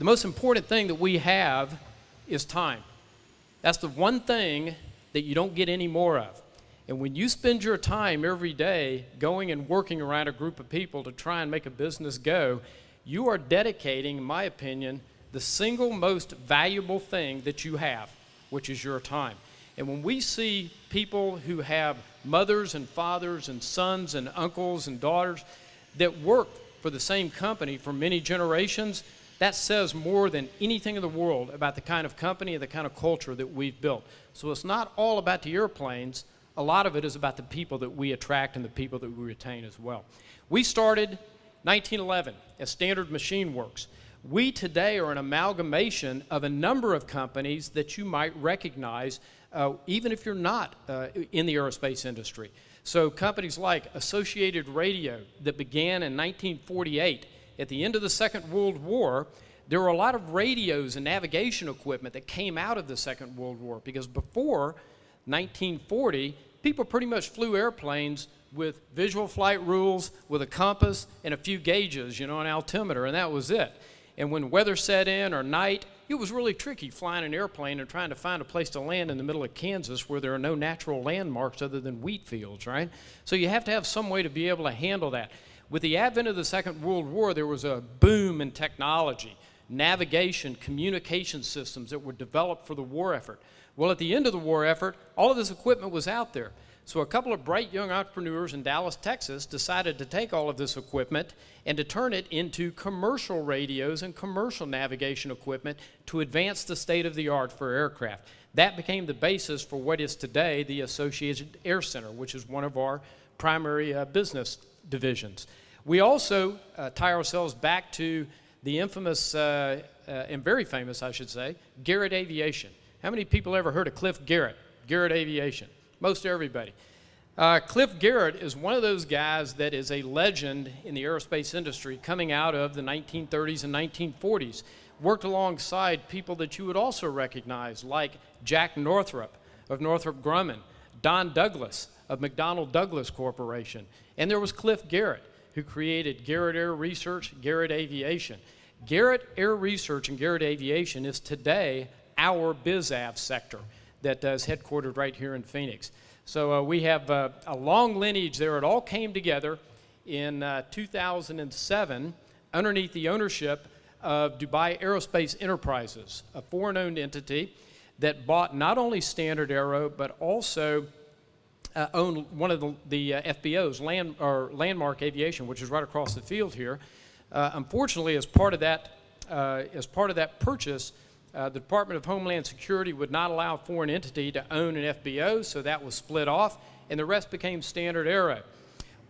most important thing that we have is time. That's the one thing that you don't get any more of. And when you spend your time every day going and working around a group of people to try and make a business go, you are dedicating, in my opinion, the single most valuable thing that you have, which is your time. And when we see people who have mothers and fathers and sons and uncles and daughters that work for the same company for many generations, that says more than anything in the world about the kind of company and the kind of culture that we've built. So it's not all about the airplanes. A lot of it is about the people that we attract and the people that we retain as well. We started 1911 as Standard Machine Works. We today are an amalgamation of a number of companies that you might recognize even if you're not in the aerospace industry. So companies like Associated Radio that began in 1948 at the end of the Second World War there were a lot of radios and navigation equipment that came out of the Second World War, because before 1940, people pretty much flew airplanes with visual flight rules, with a compass and a few gauges, an altimeter, and that was it. And when weather set in or night, it was really tricky flying an airplane and trying to find a place to land in the middle of Kansas where there are no natural landmarks other than wheat fields, right? So you have to have some way to be able to handle that. With the advent of the Second World War, there was a boom in technology, navigation, communication systems that were developed for the war effort. Well, at the end of the war effort, all of this equipment was out there. So a couple of bright young entrepreneurs in Dallas, Texas decided to take all of this equipment and to turn it into commercial radios and commercial navigation equipment to advance the state of the art for aircraft. That became the basis for what is today the Associated Air Center, which is one of our primary business divisions. We also tie ourselves back to the infamous, and very famous, I should say, Garrett Aviation. How many people ever heard of Cliff Garrett? Garrett Aviation. Most everybody. Cliff Garrett is one of those guys that is a legend in the aerospace industry coming out of the 1930s and 1940s. Worked alongside people that you would also recognize, like Jack Northrop of Northrop Grumman, Don Douglas of McDonnell Douglas Corporation, and there was Cliff Garrett, who created Garrett Air Research, Garrett Aviation. Garrett Air Research and Garrett Aviation is today our BizAv sector that is headquartered right here in Phoenix. So we have a long lineage there. It all came together in 2007 underneath the ownership of Dubai Aerospace Enterprises, a foreign-owned entity that bought not only StandardAero, but also owned one of the FBOs, Landmark Aviation, which is right across the field here. Unfortunately, as part of that purchase, the Department of Homeland Security would not allow a foreign entity to own an FBO, so that was split off, and the rest became StandardAero.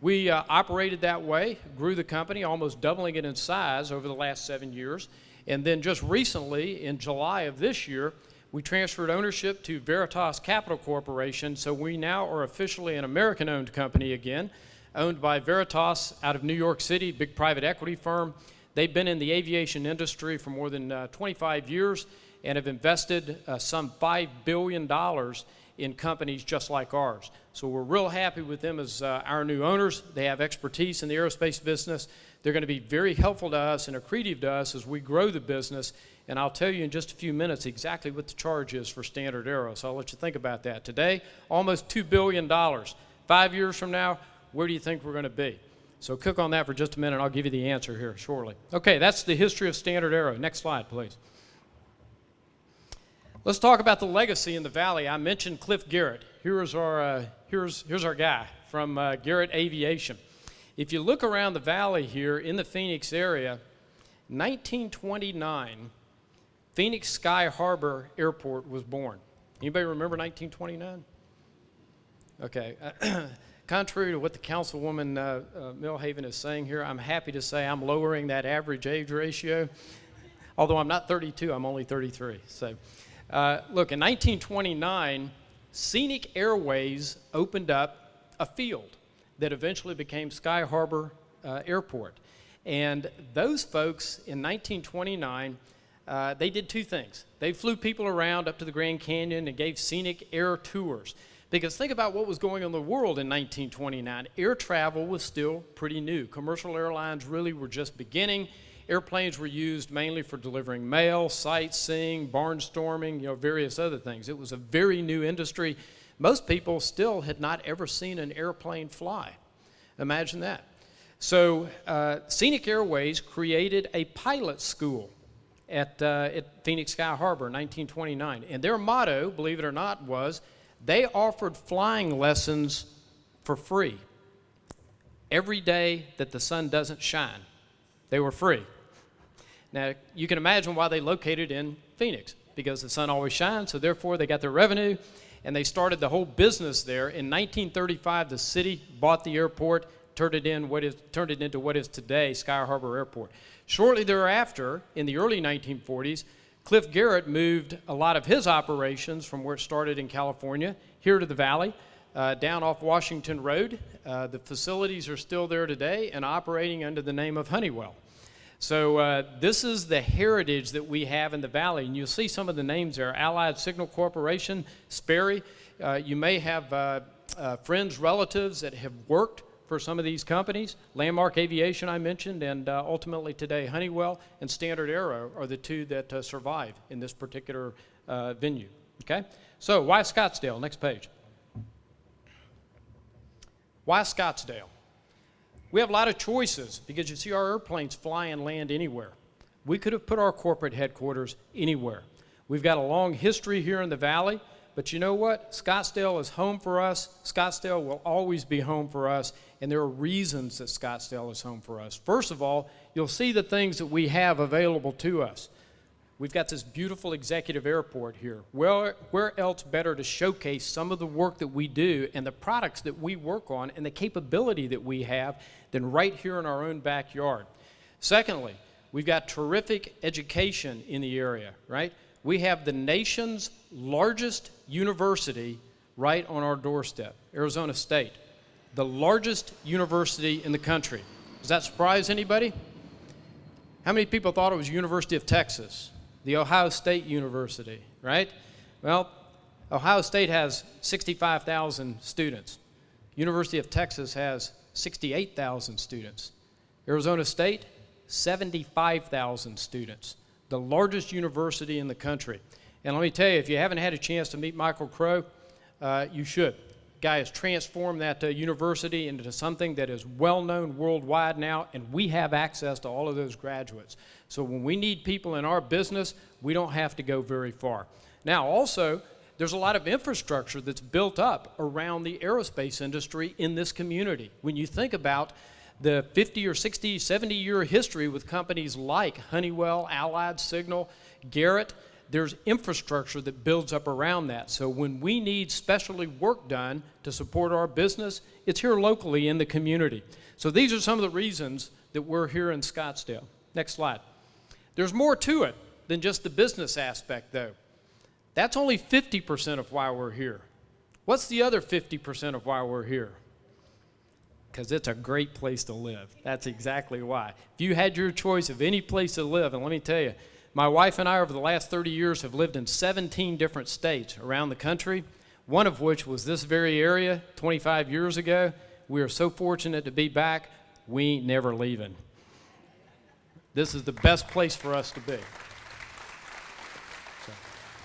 We operated that way, grew the company, almost doubling it in size over the last 7 years, and then just recently, in July of this year, we transferred ownership to Veritas Capital Corporation, so we now are officially an American-owned company again, owned by Veritas out of New York City, big private equity firm. They've been in the aviation industry for more than 25 years and have invested some $5 billion in companies just like ours. So we're real happy with them as our new owners. They have expertise in the aerospace business. They're going to be very helpful to us and accretive to us as we grow the business. And I'll tell you in just a few minutes exactly what the charge is for StandardAero. So I'll let you think about that. Today, almost $2 billion. 5 years from now, where do you think we're going to be? So cook on that for just a minute. I'll give you the answer here shortly. Okay, that's the history of StandardAero. Next slide, please. Let's talk about the legacy in the Valley. I mentioned Cliff Garrett. Here's our guy from Garrett Aviation. If you look around the Valley here in the Phoenix area, 1929, Phoenix Sky Harbor Airport was born. Anybody remember 1929? Okay. Contrary to what the councilwoman Millhaven is saying here, I'm happy to say I'm lowering that average age ratio. Although I'm not 32, I'm only 33. So, look, in 1929, Scenic Airways opened up a field that eventually became Sky Harbor Airport. And those folks in 1929, they did two things. They flew people around up to the Grand Canyon and gave scenic air tours. Because think about what was going on in the world in 1929. Air travel was still pretty new. Commercial airlines really were just beginning. Airplanes were used mainly for delivering mail, sightseeing, barnstorming, various other things. It was a very new industry. Most people still had not ever seen an airplane fly. Imagine that. So Scenic Airways created a pilot school at Phoenix Sky Harbor in 1929. And their motto, believe it or not, was they offered flying lessons for free. Every day that the sun doesn't shine, they were free. Now, you can imagine why they located in Phoenix, because the sun always shines, so therefore they got their revenue, and they started the whole business there. In 1935, the city bought the airport, turned it into what is today Sky Harbor Airport. Shortly thereafter, in the early 1940s, Cliff Garrett moved a lot of his operations from where it started in California here to the Valley, down off Washington Road. The facilities are still there today and operating under the name of Honeywell. So this is the heritage that we have in the Valley, and you'll see some of the names there: Allied Signal Corporation, Sperry. You may have friends, relatives that have worked for some of these companies. Landmark Aviation I mentioned, and ultimately today Honeywell and StandardAero are the two that survive in this particular venue. Okay, so why Scottsdale? Next page. Why Scottsdale? We have a lot of choices because you see our airplanes fly and land anywhere. We could have put our corporate headquarters anywhere. We've got a long history here in the Valley, but you know what? Scottsdale is home for us. Scottsdale will always be home for us, and there are reasons that Scottsdale is home for us. First of all, you'll see the things that we have available to us. We've got this beautiful executive airport here. Where else better to showcase some of the work that we do and the products that we work on and the capability that we have than right here in our own backyard? Secondly, we've got terrific education in the area, right? We have the nation's largest university right on our doorstep, Arizona State, the largest university in the country. Does that surprise anybody? How many people thought it was University of Texas? The Ohio State University, right? Well, Ohio State has 65,000 students. University of Texas has 68,000 students. Arizona State, 75,000 students. The largest university in the country. And let me tell you, if you haven't had a chance to meet Michael Crow, you should. The guy has transformed that university into something that is well-known worldwide now, and we have access to all of those graduates. So when we need people in our business, we don't have to go very far. Now, also, there's a lot of infrastructure that's built up around the aerospace industry in this community. When you think about the 50 or 60, 70-year history with companies like Honeywell, Allied Signal, Garrett, there's infrastructure that builds up around that. So when we need specialty work done to support our business, it's here locally in the community. So these are some of the reasons that we're here in Scottsdale. Next slide. There's more to it than just the business aspect, though. That's only 50% of why we're here. What's the other 50% of why we're here? Because it's a great place to live. That's exactly why. If you had your choice of any place to live, and let me tell you, my wife and I over the last 30 years have lived in 17 different states around the country, one of which was this very area 25 years ago. We are so fortunate to be back, we ain't never leaving. This is the best place for us to be.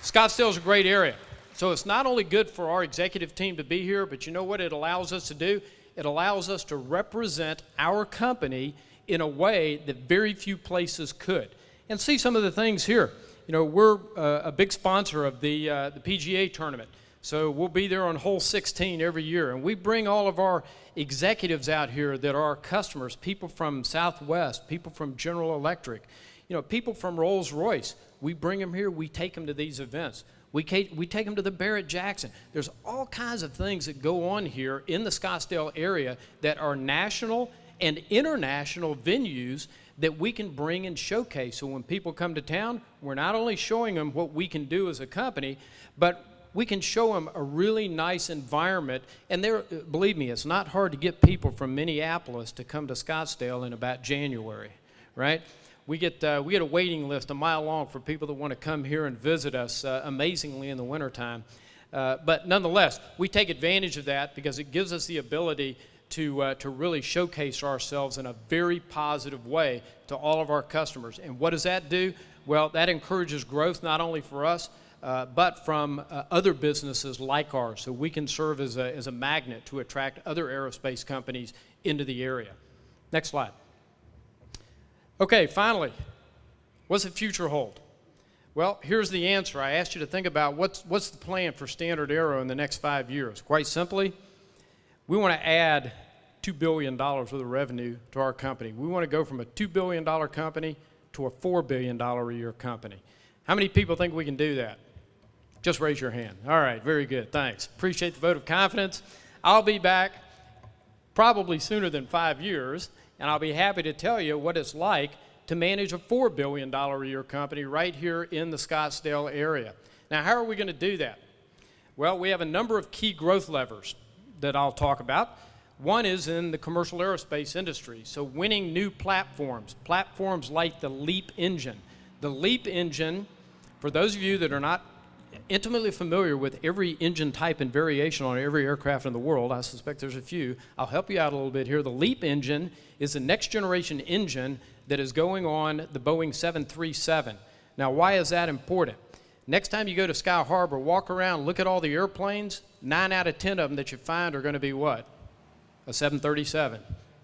Scottsdale is a great area. So it's not only good for our executive team to be here, but you know what it allows us to do? It allows us to represent our company in a way that very few places could. And see some of the things here. You know, we're a big sponsor of the PGA tournament. So we'll be there on hole 16 every year. And we bring all of our executives out here that are our customers, people from Southwest, people from General Electric, you know, people from Rolls-Royce. We bring them here, we take them to these events. We take them to the Barrett-Jackson. There's all kinds of things that go on here in the Scottsdale area that are national and international venues that we can bring and showcase. So when people come to town, we're not only showing them what we can do as a company, but we can show them a really nice environment. And believe me, it's not hard to get people from Minneapolis to come to Scottsdale in about January, right? We get a waiting list a mile long for people that want to come here and visit us amazingly in the wintertime. But nonetheless, we take advantage of that because it gives us the ability to really showcase ourselves in a very positive way to all of our customers. And what does that do? Well, that encourages growth not only for us, but from other businesses like ours. So we can serve as a magnet to attract other aerospace companies into the area. Next slide. Okay, finally, what's the future hold? Well, here's the answer. I asked you to think about what's the plan for StandardAero in the next 5 years. Quite simply, we want to add $2 billion worth of revenue to our company. We want to go from a $2 billion company to a $4 billion a year company. How many people think we can do that? Just raise your hand. All right, very good, thanks. Appreciate the vote of confidence. I'll be back probably sooner than 5 years, and I'll be happy to tell you what it's like to manage a $4 billion a year company right here in the Scottsdale area. Now, how are we going to do that? Well, we have a number of key growth levers that I'll talk about. One is in the commercial aerospace industry, so winning new platforms like the LEAP engine. The LEAP engine, for those of you that are not intimately familiar with every engine type and variation on every aircraft in the world, I suspect there's a few, I'll help you out a little bit here. The LEAP engine is the next generation engine that is going on the Boeing 737. Now, why is that important? Next time you go to Sky Harbor, walk around, look at all the airplanes, 9 out of 10 of them that you find are going to be what? A 737,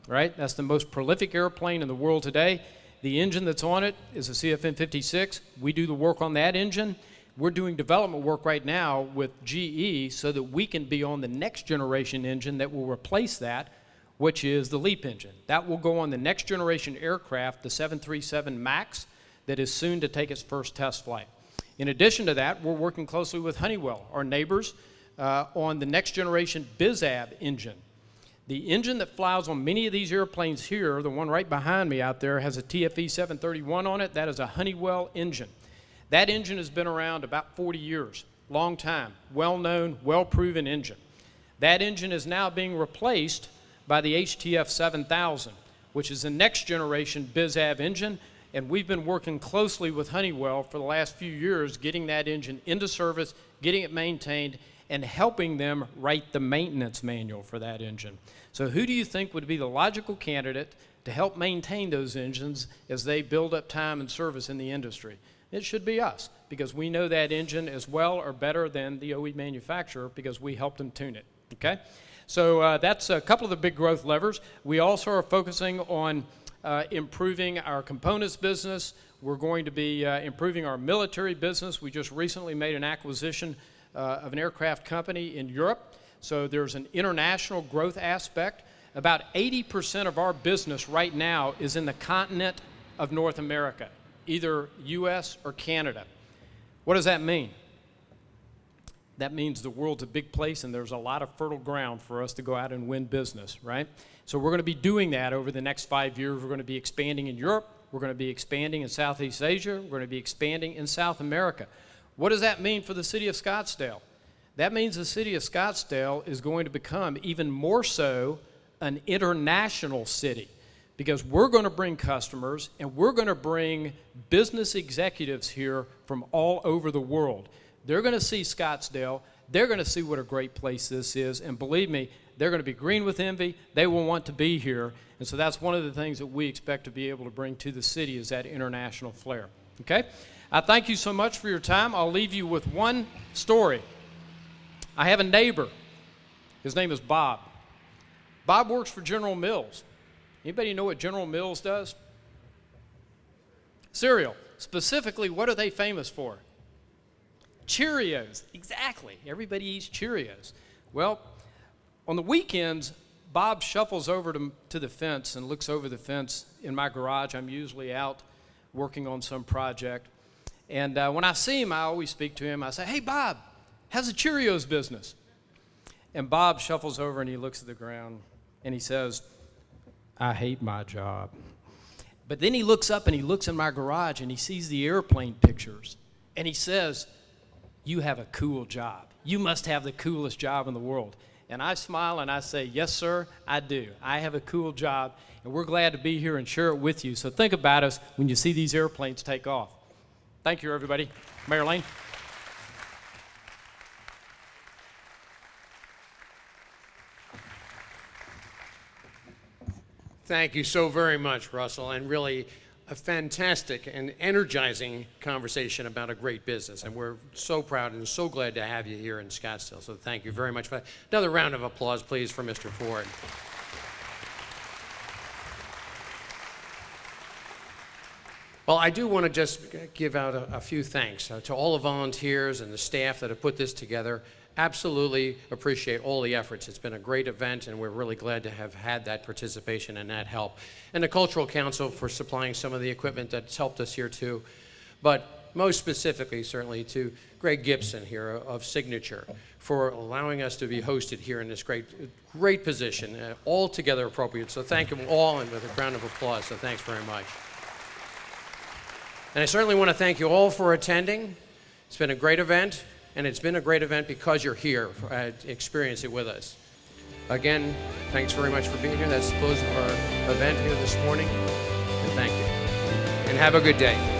right? That's the most prolific airplane in the world today. The engine that's on it is a CFM56. We do the work on that engine. We're doing development work right now with GE so that we can be on the next generation engine that will replace that, which is the LEAP engine. That will go on the next generation aircraft, the 737 MAX, that is soon to take its first test flight. In addition to that, we're working closely with Honeywell, our neighbors, on the next generation BizAv engine. The engine that flies on many of these airplanes here, the one right behind me out there, has a TFE 731 on it. That is a Honeywell engine. That engine has been around about 40 years, long time, well-known, well-proven engine. That engine is now being replaced by the HTF 7000, which is the next generation BizAv engine, and we've been working closely with Honeywell for the last few years, getting that engine into service, getting it maintained, and helping them write the maintenance manual for that engine. So who do you think would be the logical candidate to help maintain those engines as they build up time and service in the industry? It should be us, because we know that engine as well or better than the OE manufacturer because we helped them tune it, okay? So that's a couple of the big growth levers. We also are focusing on improving our components business. We're going to be improving our military business. We just recently made an acquisition of an aircraft company in Europe. So there's an international growth aspect. About 80% of our business right now is in the continent of North America, either US or Canada. What does that mean? That means the world's a big place and there's a lot of fertile ground for us to go out and win business, right? So we're going to be doing that over the next 5 years. We're going to be expanding in Europe. We're going to be expanding in Southeast Asia. We're going to be expanding in South America. What does that mean for the city of Scottsdale? That means the city of Scottsdale is going to become even more so an international city, because we're going to bring customers and we're going to bring business executives here from all over the world. They're going to see Scottsdale. They're going to see what a great place this is, and believe me, they're going to be green with envy. They will want to be here, and so that's one of the things that we expect to be able to bring to the city is that international flair. Okay? I thank you so much for your time. I'll leave you with one story. I have a neighbor. His name is Bob. Bob works for General Mills. Anybody know what General Mills does? Cereal. Specifically, what are they famous for? Cheerios. Exactly. Everybody eats Cheerios. Well, on the weekends, Bob shuffles over to the fence and looks over the fence in my garage. I'm usually out working on some project. And when I see him, I always speak to him. I say, "Hey, Bob, how's the Cheerios business?" And Bob shuffles over and he looks at the ground and he says, "I hate my job." But then he looks up and he looks in my garage and he sees the airplane pictures. And he says, "You have a cool job. You must have the coolest job in the world." And I smile and I say, "Yes, sir, I do. I have a cool job, and we're glad to be here and share it with you. So think about us when you see these airplanes take off." Thank you, everybody. Mayor Lane. Thank you so very much, Russell, and really a fantastic and energizing conversation about a great business. And we're so proud and so glad to have you here in Scottsdale. So thank you very much for that. Another round of applause, please, for Mr. Ford. Well, I do want to just give out a few thanks to all the volunteers and the staff that have put this together. Absolutely appreciate all the efforts. It's been a great event, and we're really glad to have had that participation and that help. And the Cultural Council for supplying some of the equipment that's helped us here too. But most specifically, certainly, to Greg Gibson here of Signature for allowing us to be hosted here in this great position, altogether appropriate. So thank them all, and with a round of applause. So thanks very much. And I certainly want to thank you all for attending. It's been a great event, and it's been a great event because you're here to experience it with us. Again, thanks very much for being here. That's the close of our event here this morning. And thank you. And have a good day.